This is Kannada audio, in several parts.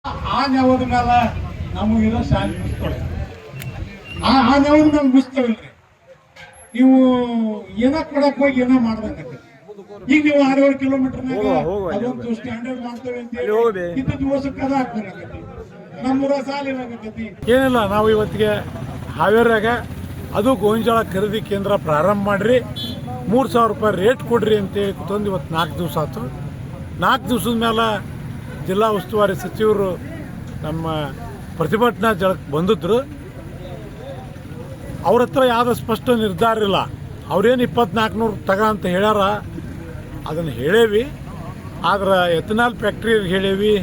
ಆ ನೆವದ ಮೇಲೆ ನಮಗಿರೋ ಶಾಲೆ ಮುಗಿಸ್ತೇವೆ. ಆ ನೆವದ ಮೇಲೆ ಮುಗಿಸ್ತೇವಲ್ರಿ. ನೀವು ಏನೋ ಕೊಡಕ್ ಹೋಗಿ ಏನೋ ಮಾಡ್ದಂಗ. ಈಗ ನೀವು 6-7 ಕಿಲೋಮೀಟರ್ನಾಗ ಅದೊಂದು ಸ್ಟ್ಯಾಂಡರ್ಡ್ ಮಾಡ್ತೇವೆ ಅಂತ ಹೇಳಿ ಇದ್ದ ದಿವಸಕ್ಕೆ ಅದ ಆಗ್ಬೇಕಾಗತಿ. ನಮ್ಮೂರ ಸಾಲ ಏನಾಗತಿ. ಏನಿಲ್ಲ, ನಾವು ಇವತ್ತಿಗೆ ಹಾವೇರಿಯಾಗ ಅದು ಗೋವಿಂಜಾಳ ಖರೀದಿ ಕೇಂದ್ರ ಪ್ರಾರಂಭ ಮಾಡ್ರಿ, 3,000 ರೂಪಾಯಿ ರೇಟ್ ಕೊಡ್ರಿ ಅಂತೇಳಿ ಕೂತಂದು ಇವತ್ತು 4 ದಿವಸ ಆಯ್ತು. 4 ದಿವಸದ ಮೇಲೆ ಜಿಲ್ಲಾ ಉಸ್ತುವಾರಿ ಸಚಿವರು ನಮ್ಮ ಪ್ರತಿಭಟನಾ ಜಳಕ್ಕೆ ಬಂದಿದ್ರು. ಅವ್ರ ಹತ್ರ ಯಾವುದೋ ಸ್ಪಷ್ಟ ನಿರ್ಧಾರ ಇಲ್ಲ. ಅವ್ರೇನು 2,400 ತಗ ಅಂತ ಹೇಳ್ಯಾರ, ಅದನ್ನು ಹೇಳೇವಿ. ಆದ್ರೆ ಎಥನಾಲ್ ಫ್ಯಾಕ್ಟ್ರಿಯವ್ರಿಗೆ ಹೇಳೇವಿ,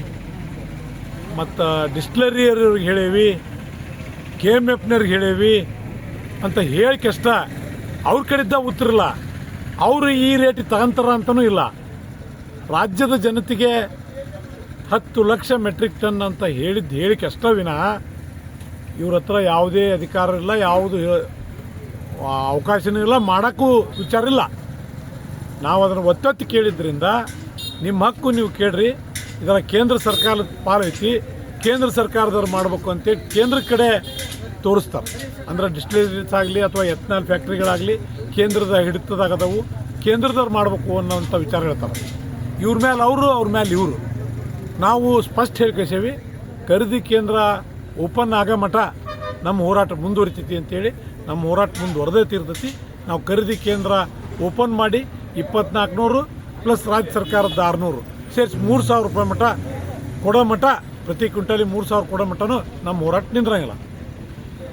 ಮತ್ತು ಡಿಸ್ಟಿಲರಿಯವ್ರಿಗೆ ಹೇಳೇವಿ, KMFನವ್ರಿಗೆ ಹೇಳೇವಿ ಅಂತ ಹೇಳಿಕೆಷ್ಟ ಅವ್ರ ಕಡೆಯಿಂದ ಉತ್ತರಿಲ್ಲ. ಅವರು ಈ ರೇಟಿಗೆ ತಗೊಂತಾರ ಅಂತನೂ ಇಲ್ಲ. ರಾಜ್ಯದ ಜನತೆಗೆ 10 ಲಕ್ಷ ಮೆಟ್ರಿಕ್ ಟನ್ ಅಂತ ಹೇಳಿಕೆ ಅಷ್ಟೇ ವಿನಃ ಇವ್ರ ಹತ್ರ ಯಾವುದೇ ಅಧಿಕಾರ ಇಲ್ಲ, ಯಾವುದು ಅವಕಾಶನೂ ಇಲ್ಲ, ಮಾಡೋಕ್ಕೂ ವಿಚಾರ ಇಲ್ಲ. ನಾವು ಅದನ್ನು ಒತ್ತೊತ್ತಿ ಕೇಳಿದ್ರಿಂದ ನಿಮ್ಮ ಹಕ್ಕು ನೀವು ಕೇಳ್ರಿ, ಇದರ ಕೇಂದ್ರ ಸರ್ಕಾರದ ಪಾಲೈತಿ, ಕೇಂದ್ರ ಸರ್ಕಾರದವ್ರು ಮಾಡಬೇಕು ಅಂತೇಳಿ ಕೇಂದ್ರ ಕಡೆ ತೋರಿಸ್ತಾರೆ. ಅಂದರೆ ಡಿಸ್ಟಿಲರೀಸ್ ಆಗಲಿ ಅಥವಾ ಎಥನಾಲ್ ಫ್ಯಾಕ್ಟ್ರಿಗಳಾಗಲಿ ಕೇಂದ್ರದ ಹಿಡಿತದಾಗದವು, ಕೇಂದ್ರದವ್ರು ಮಾಡಬೇಕು ಅನ್ನೋಂಥ ವಿಚಾರ ಹೇಳ್ತಾರೆ. ಇವ್ರ ಮೇಲೆ ಅವರು, ಅವ್ರ ಮೇಲೆ ಇವರು. ನಾವು ಸ್ಪಷ್ಟ ಹೇಳ್ಕೇಸೇವಿ, ಖರೀದಿ ಕೇಂದ್ರ ಓಪನ್ ಆಗೋ ಮಠ ನಮ್ಮ ಹೋರಾಟ ಮುಂದುವರಿತೈತಿ ಅಂತೇಳಿ. ನಮ್ಮ ಹೋರಾಟ ಮುಂದುವರೆದೈತಿ ಇರ್ತೈತಿ. ನಾವು ಖರೀದಿ ಕೇಂದ್ರ ಓಪನ್ ಮಾಡಿ 2,400 ಪ್ಲಸ್ ರಾಜ್ಯ ಸರ್ಕಾರದ 600 ಸೇರಿಸಿ 3,000 ರೂಪಾಯಿ ಮಠ ಕೊಡೋ ಮಠ, ಪ್ರತಿ ಕ್ವಿಂಟಲಿ 3,000 ಕೊಡೋ ಮಠನೂ ನಮ್ಮ ಹೋರಾಟ ನಿಂದ್ರಂಗಿಲ್ಲ.